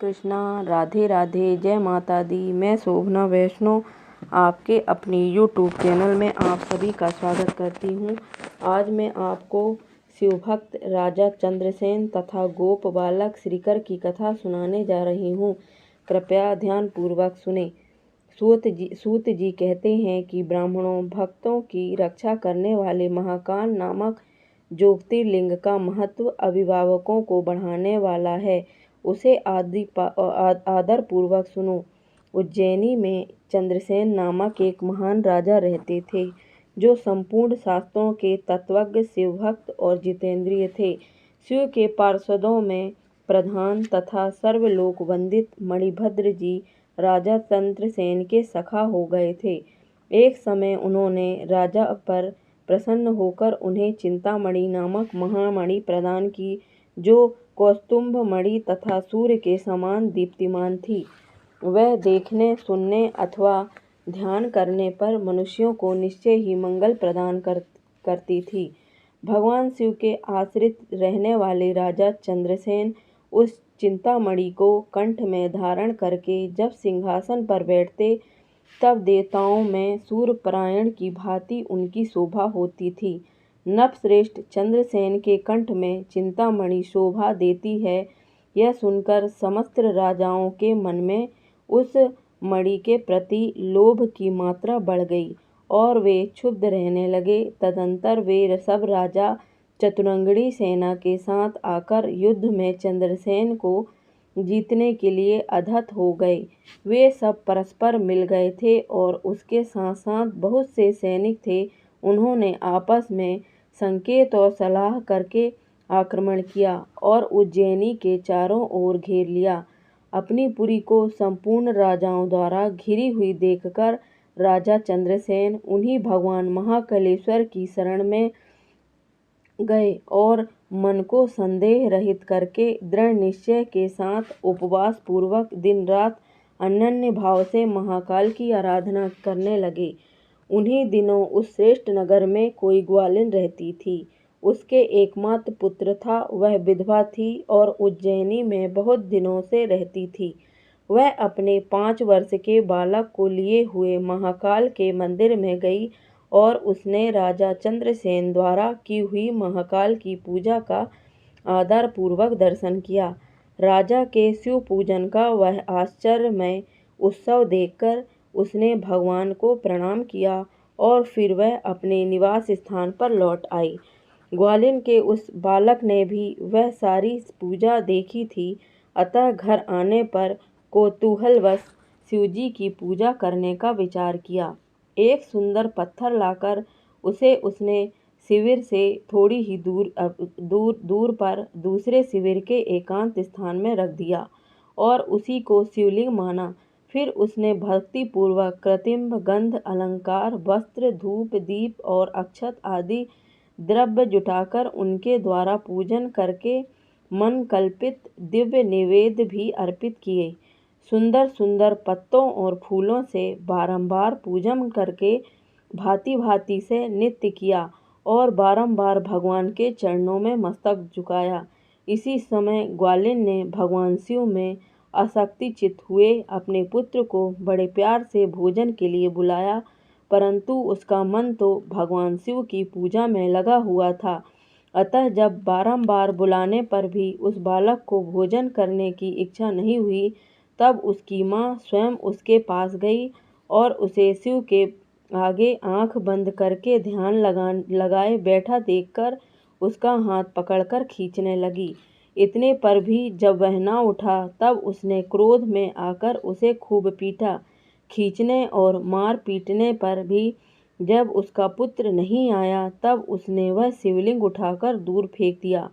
कृष्णा, राधे राधे, जय माता दी। मैं शोभना वैष्णव आपके अपने यूट्यूब चैनल में आप सभी का स्वागत करती हूँ। आज मैं आपको शिवभक्त राजा चंद्रसेन तथा गोप बालक श्रीकर की कथा सुनाने जा रही हूँ। कृपया ध्यान पूर्वक सुने। सूत जी कहते हैं कि ब्राह्मणों भक्तों की रक्षा करने वाले महाकाल नामक ज्योतिर्लिंग का महत्व अभिभावकों को बढ़ाने वाला है। उसे आदर पूर्वक सुनो। उज्जैनी में चंद्रसेन नामक एक महान राजा रहते थे, जो संपूर्ण शास्त्रों के तत्वज्ञ, शिवभक्त और जितेंद्रिय थे। शिव के पार्षदों में प्रधान तथा सर्वलोक वंदित मणिभद्र जी राजा चंद्रसेन के सखा हो गए थे। एक समय उन्होंने राजा पर प्रसन्न होकर उन्हें चिंतामणि नामक महामणि प्रदान की, जो कौस्तुभ मणि तथा सूर्य के समान दीप्तिमान थी। वह देखने, सुनने अथवा ध्यान करने पर मनुष्यों को निश्चय ही मंगल प्रदान करती थी। भगवान शिव के आश्रित रहने वाले राजा चंद्रसेन उस चिंतामणि को कंठ में धारण करके जब सिंहासन पर बैठते, तब देवताओं में सूर्यपरायण की भांति उनकी शोभा होती थी। नभश्रेष्ठ चंद्रसेन के कंठ में चिंतामणि शोभा देती है, यह सुनकर समस्त राजाओं के मन में उस मणि के प्रति लोभ की मात्रा बढ़ गई और वे क्षुब्ध रहने लगे। तदंतर वे सब राजा चतुरंगिणी सेना के साथ आकर युद्ध में चंद्रसेन को जीतने के लिए अधत हो गए। वे सब परस्पर मिल गए थे और उसके साथ साथ बहुत से सैनिक थे। उन्होंने आपस में संकेत और सलाह करके आक्रमण किया और उज्जैनी के चारों ओर घेर लिया। अपनी पुरी को संपूर्ण राजाओं द्वारा घिरी हुई देखकर राजा चंद्रसेन उन्हीं भगवान महाकालेश्वर की शरण में गए और मन को संदेह रहित करके दृढ़ निश्चय के साथ उपवास पूर्वक दिन रात अनन्य भाव से महाकाल की आराधना करने लगे। उन्हीं दिनों उस श्रेष्ठ नगर में कोई ग्वालिन रहती थी। उसके एकमात्र पुत्र था। वह विधवा थी और उज्जैनी में बहुत दिनों से रहती थी। वह अपने 5 वर्ष के बालक को लिए हुए महाकाल के मंदिर में गई और उसने राजा चंद्रसेन द्वारा की हुई महाकाल की पूजा का आदर पूर्वक दर्शन किया। राजा के शिव पूजन का वह आश्चर्यमय उत्सव देखकर उसने भगवान को प्रणाम किया और फिर वह अपने निवास स्थान पर लौट आई। ग्वालिन के उस बालक ने भी वह सारी पूजा देखी थी, अतः घर आने पर कौतूहलवश शिवजी की पूजा करने का विचार किया। एक सुंदर पत्थर लाकर उसे उसने शिविर से थोड़ी ही दूर पर दूसरे शिविर के एकांत स्थान में रख दिया और उसी को शिवलिंग माना। फिर उसने भक्ति पूर्वक कृत्रिम गंध, अलंकार, वस्त्र, धूप, दीप और अक्षत आदि द्रव्य जुटाकर उनके द्वारा पूजन करके मन कल्पित दिव्य नैवेद्य भी अर्पित किए। सुंदर सुंदर पत्तों और फूलों से बारंबार पूजन करके भांति भांति से नृत्य किया और बारंबार भगवान के चरणों में मस्तक झुकाया। इसी समय ग्वालिन ने भगवान शिव में आसक्तिचित हुए अपने पुत्र को बड़े प्यार से भोजन के लिए बुलाया, परंतु उसका मन तो भगवान शिव की पूजा में लगा हुआ था। अतः जब बारंबार बुलाने पर भी उस बालक को भोजन करने की इच्छा नहीं हुई, तब उसकी माँ स्वयं उसके पास गई और उसे शिव के आगे आंख बंद करके ध्यान लगाए बैठा देखकर उसका हाथ पकड़कर खींचने लगी। इतने पर भी जब वह ना उठा, तब उसने क्रोध में आकर उसे खूब पीटा। खींचने और मार पीटने पर भी जब उसका पुत्र नहीं आया, तब उसने वह शिवलिंग उठाकर दूर फेंक दिया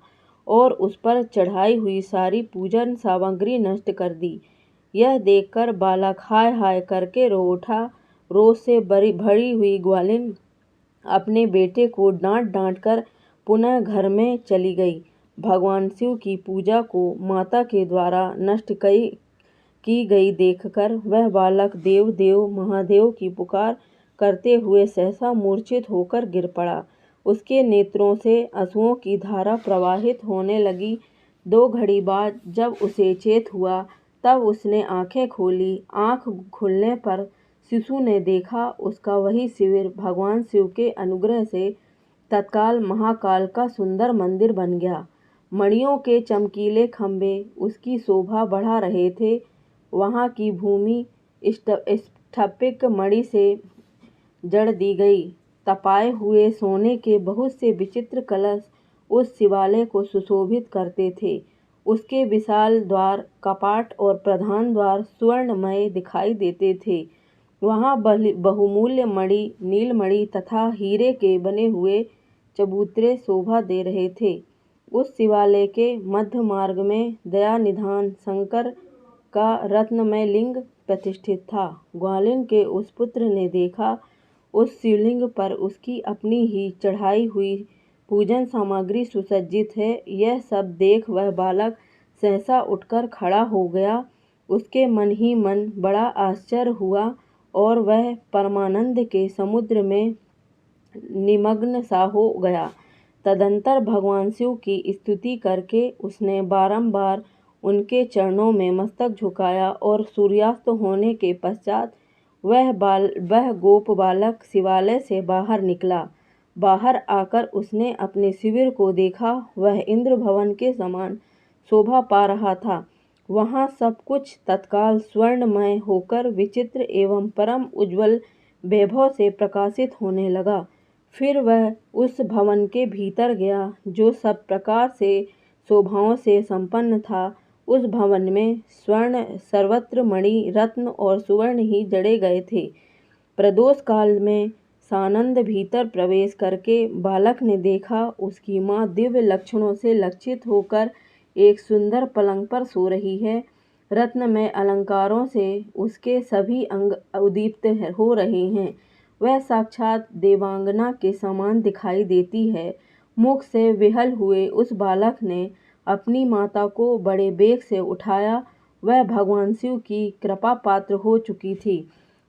और उस पर चढ़ाई हुई सारी पूजन सामग्री नष्ट कर दी। यह देखकर बालक हाय हाय करके रो उठा। रोष से भरी हुई ग्वालिन अपने बेटे को डांट डांट कर पुनः घर में चली गई। भगवान शिव की पूजा को माता के द्वारा नष्ट की गई देखकर वह बालक देव देव महादेव की पुकार करते हुए सहसा मूर्छित होकर गिर पड़ा। उसके नेत्रों से आंसुओं की धारा प्रवाहित होने लगी। 2 घड़ी बाद जब उसे चेत हुआ, तब उसने आंखें खोली। आंख खुलने पर शिशु ने देखा उसका वही शिविर भगवान शिव के अनुग्रह से तत्काल महाकाल का सुंदर मंदिर बन गया। मणियों के चमकीले खंभे उसकी शोभा बढ़ा रहे थे। वहां की भूमि स्फटिक मणि से जड़ दी गई। तपाए हुए सोने के बहुत से विचित्र कलश उस शिवालय को सुशोभित करते थे। उसके विशाल द्वार, कपाट और प्रधान द्वार स्वर्णमय दिखाई देते थे। वहां बहुमूल्य मणि, नीलमणि तथा हीरे के बने हुए चबूतरे शोभा दे रहे थे। उस शिवालय के मध्य मार्ग में दयानिधान शंकर का रत्नमय लिंग प्रतिष्ठित था। ग्वालिन के उस पुत्र ने देखा उस शिवलिंग पर उसकी अपनी ही चढ़ाई हुई पूजन सामग्री सुसज्जित है। यह सब देख वह बालक सहसा उठकर खड़ा हो गया। उसके मन ही मन बड़ा आश्चर्य हुआ और वह परमानंद के समुद्र में निमग्न सा हो गया। तदंतर भगवान शिव की स्तुति करके उसने बारंबार उनके चरणों में मस्तक झुकाया और सूर्यास्त होने के पश्चात वह गोप बालक शिवालय से बाहर निकला। बाहर आकर उसने अपने शिविर को देखा। वह इंद्र भवन के समान शोभा पा रहा था। वहां सब कुछ तत्काल स्वर्णमय होकर विचित्र एवं परम उज्ज्वल वैभव से प्रकाशित होने लगा। फिर वह उस भवन के भीतर गया जो सब प्रकार से शोभाओं से संपन्न था। उस भवन में स्वर्ण, सर्वत्र मणि, रत्न और सुवर्ण ही जड़े गए थे। प्रदोष काल में सानंद भीतर प्रवेश करके बालक ने देखा उसकी माँ दिव्य लक्षणों से लक्षित होकर एक सुंदर पलंग पर सो रही है। रत्नमय अलंकारों से उसके सभी अंग उद्दीप्त हो रहे हैं। वह साक्षात देवांगना के समान दिखाई देती है। मुख से विहल हुए उस बालक ने अपनी माता को बड़े बेग से उठाया। वह भगवान शिव की कृपा पात्र हो चुकी थी।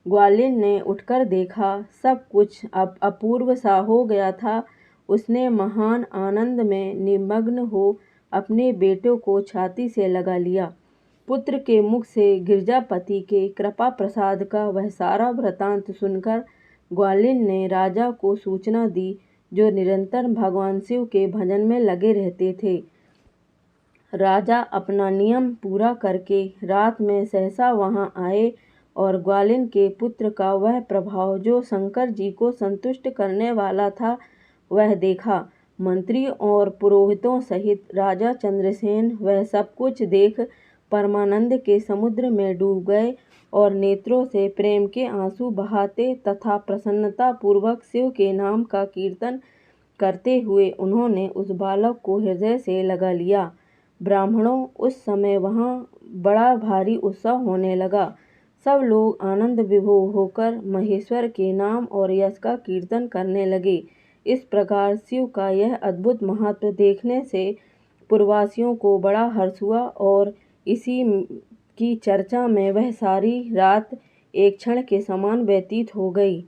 ग्वालिन ने उठकर देखा, सब कुछ अब अपूर्व सा हो गया था। उसने महान आनंद में निमग्न हो अपने बेटे को छाती से लगा लिया। पुत्र के मुख से गिरजापति के कृपा प्रसाद का वह सारा वृतांत सुनकर ग्वालिन ने राजा को सूचना दी, जो निरंतर भगवान शिव के भजन में लगे रहते थे। राजा अपना नियम पूरा करके रात में सहसा वहां आए और ग्वालिन के पुत्र का वह प्रभाव जो शंकर जी को संतुष्ट करने वाला था वह देखा। मंत्री और पुरोहितों सहित राजा चंद्रसेन वह सब कुछ देख परमानंद के समुद्र में डूब गए और नेत्रों से प्रेम के आंसू बहाते तथा प्रसन्नता पूर्वक शिव के नाम का कीर्तन करते हुए उन्होंने उस बालक को हृदय से लगा लिया। ब्राह्मणों, उस समय वहां बड़ा भारी उत्सव होने लगा। सब लोग आनंद विभोर होकर महेश्वर के नाम और यश का कीर्तन करने लगे। इस प्रकार शिव का यह अद्भुत महत्व देखने से पुरवासियों को बड़ा हर्ष हुआ और इसी की चर्चा में वह सारी रात एक क्षण के समान व्यतीत हो गई।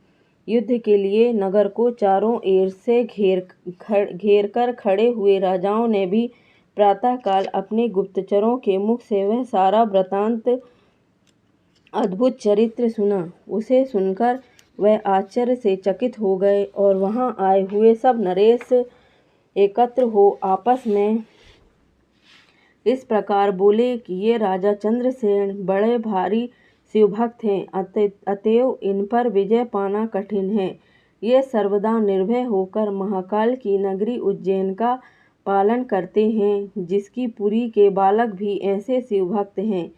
युद्ध के लिए नगर को चारों ओर से घेर कर खड़े हुए राजाओं ने भी प्रातःकाल अपने गुप्तचरों के मुख से वह सारा वृतांत अद्भुत चरित्र सुना। उसे सुनकर वह आश्चर्य से चकित हो गए और वहां आए हुए सब नरेश एकत्र हो आपस में इस प्रकार बोले कि ये राजा चंद्रसेन बड़े भारी शिवभक्त हैं, अतएव इन पर विजय पाना कठिन है। ये सर्वदा निर्भय होकर महाकाल की नगरी उज्जैन का पालन करते हैं, जिसकी पुरी के बालक भी ऐसे शिवभक्त हैं।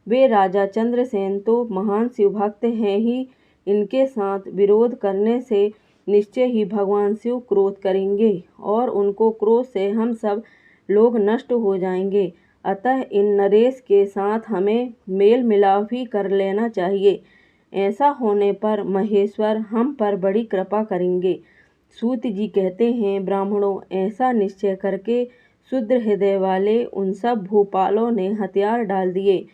वे राजा चंद्रसेन तो महान शिवभक्त हैं ही, इनके साथ विरोध करने से निश्चय ही भगवान शिव क्रोध करेंगे और उनको क्रोध से हम सब लोग नष्ट हो जाएंगे। अतः इन नरेश के साथ हमें मेल मिलाप भी कर लेना चाहिए। ऐसा होने पर महेश्वर हम पर बड़ी कृपा करेंगे। सूत जी कहते हैं, ब्राह्मणों, ऐसा निश्चय करके शुद्र हृदय वाले उन सब भूपालों ने हथियार डाल दिए।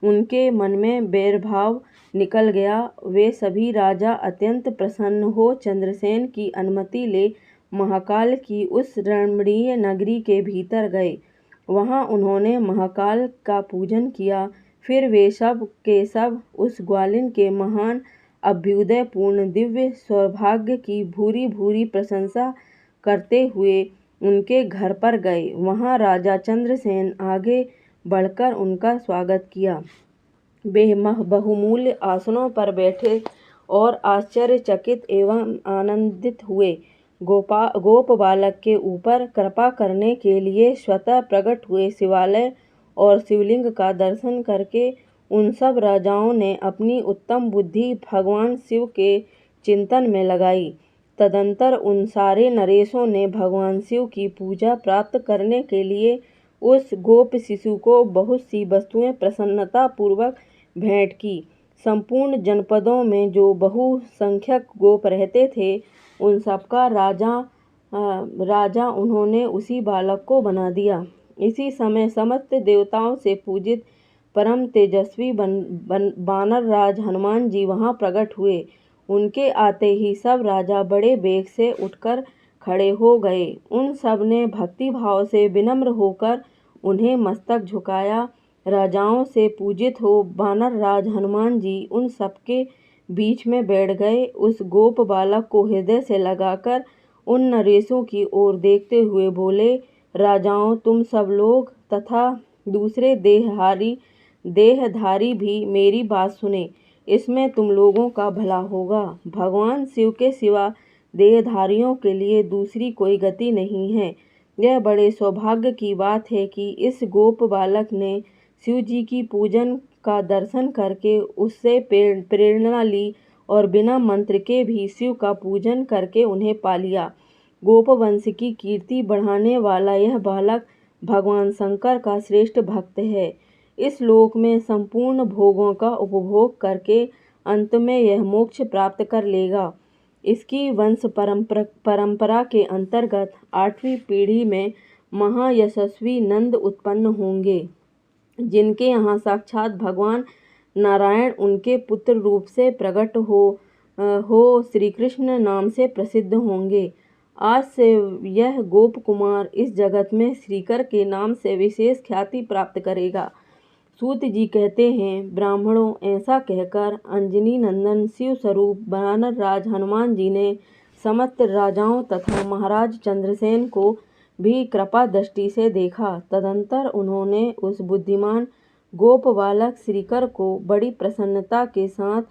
उनके मन में वैरभाव निकल गया। वे सभी राजा अत्यंत प्रसन्न हो चंद्रसेन की अनुमति ले महाकाल की उस रमणीय नगरी के भीतर गए। वहां उन्होंने महाकाल का पूजन किया। फिर वे सब के सब उस ग्वालिन के महान अभ्युदयपूर्ण दिव्य सौभाग्य की भूरी भूरी प्रशंसा करते हुए उनके घर पर गए। वहाँ राजा चंद्रसेन आगे बढ़कर उनका स्वागत किया। वे बहुमूल्य आसनों पर बैठे और आश्चर्यचकित एवं आनंदित हुए। गोप बालक के ऊपर कृपा करने के लिए स्वतः प्रकट हुए शिवालय और शिवलिंग का दर्शन करके उन सब राजाओं ने अपनी उत्तम बुद्धि भगवान शिव के चिंतन में लगाई। तदंतर उन सारे नरेशों ने भगवान शिव की पूजा प्राप्त करने के लिए उस गोप शिशु को बहुत सी वस्तुएं प्रसन्नता पूर्वक भेंट की। संपूर्ण जनपदों में जो बहुसंख्यक गोप रहते थे उन सबका राजा उन्होंने उसी बालक को बना दिया। इसी समय समस्त देवताओं से पूजित परम तेजस्वी वानर राज हनुमान जी वहां प्रकट हुए। उनके आते ही सब राजा बड़े वेग से उठकर खड़े हो गए। उन सब ने भक्ति भाव से विनम्र होकर उन्हें मस्तक झुकाया। राजाओं से पूजित हो वानर राज हनुमान जी उन सबके बीच में बैठ गए। उस गोप बालक को हृदय से लगाकर उन नरेशों की ओर देखते हुए बोले, राजाओं, तुम सब लोग तथा दूसरे देहधारी भी मेरी बात सुने। इसमें तुम लोगों का भला होगा। भगवान शिव के सिवा देहधारियों के लिए दूसरी कोई गति नहीं है। यह बड़े सौभाग्य की बात है कि इस गोप बालक ने शिव जी की पूजन का दर्शन करके उससे प्रेरणा ली और बिना मंत्र के भी शिव का पूजन करके उन्हें पा लिया। गोप वंश की कीर्ति बढ़ाने वाला यह बालक भगवान शंकर का श्रेष्ठ भक्त है। इस लोक में संपूर्ण भोगों का उपभोग करके अंत में यह मोक्ष प्राप्त कर लेगा। इसकी वंश परंपरा के अंतर्गत 8वीं पीढ़ी में महायशस्वी नंद उत्पन्न होंगे, जिनके यहाँ साक्षात भगवान नारायण उनके पुत्र रूप से प्रकट हो श्री कृष्ण नाम से प्रसिद्ध होंगे। आज से यह गोप कुमार इस जगत में श्रीकर के नाम से विशेष ख्याति प्राप्त करेगा। सूत जी कहते हैं, ब्राह्मणों, ऐसा कहकर अंजनी नंदन शिव स्वरूप वानर राज हनुमान जी ने समस्त राजाओं तथा महाराज चंद्रसेन को भी कृपा दृष्टि से देखा। तदंतर उन्होंने उस बुद्धिमान गोप बालक श्रीकर को बड़ी प्रसन्नता के साथ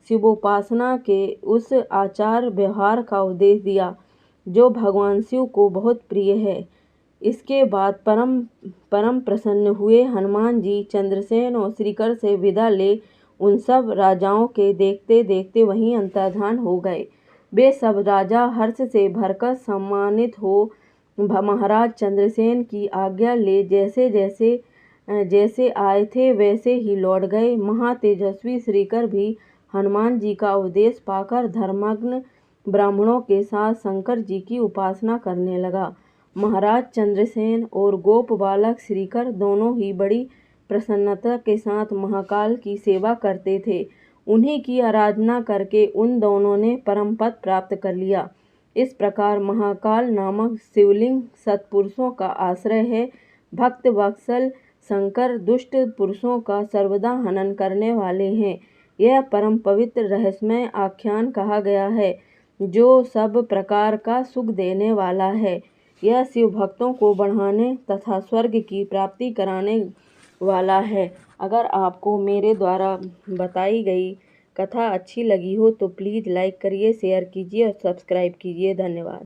शिवोपासना के उस आचार व्यवहार का उपदेश दिया जो भगवान शिव को बहुत प्रिय है। इसके बाद परम प्रसन्न हुए हनुमान जी चंद्रसेन और श्रीकर से विदा ले उन सब राजाओं के देखते देखते वहीं अंतर्धान हो गए। वे सब राजा हर्ष से भरकर सम्मानित हो महाराज चंद्रसेन की आज्ञा ले जैसे आए थे वैसे ही लौट गए। महातेजस्वी श्रीकर भी हनुमान जी का उपदेश पाकर धर्मज्ञ ब्राह्मणों के साथ शंकर जी की उपासना करने लगा। महाराज चंद्रसेन और गोप बालक श्रीकर दोनों ही बड़ी प्रसन्नता के साथ महाकाल की सेवा करते थे। उन्हीं की आराधना करके उन दोनों ने परम पद प्राप्त कर लिया। इस प्रकार महाकाल नामक शिवलिंग सत्पुरुषों का आश्रय है। भक्त वत्सल शंकर दुष्ट पुरुषों का सर्वदा हनन करने वाले हैं। यह परम पवित्र रहस्यमय आख्यान कहा गया है जो सब प्रकार का सुख देने वाला है। यह शिव भक्तों को बढ़ाने तथा स्वर्ग की प्राप्ति कराने वाला है। अगर आपको मेरे द्वारा बताई गई कथा अच्छी लगी हो तो प्लीज़ लाइक करिए, शेयर कीजिए और सब्सक्राइब कीजिए। धन्यवाद।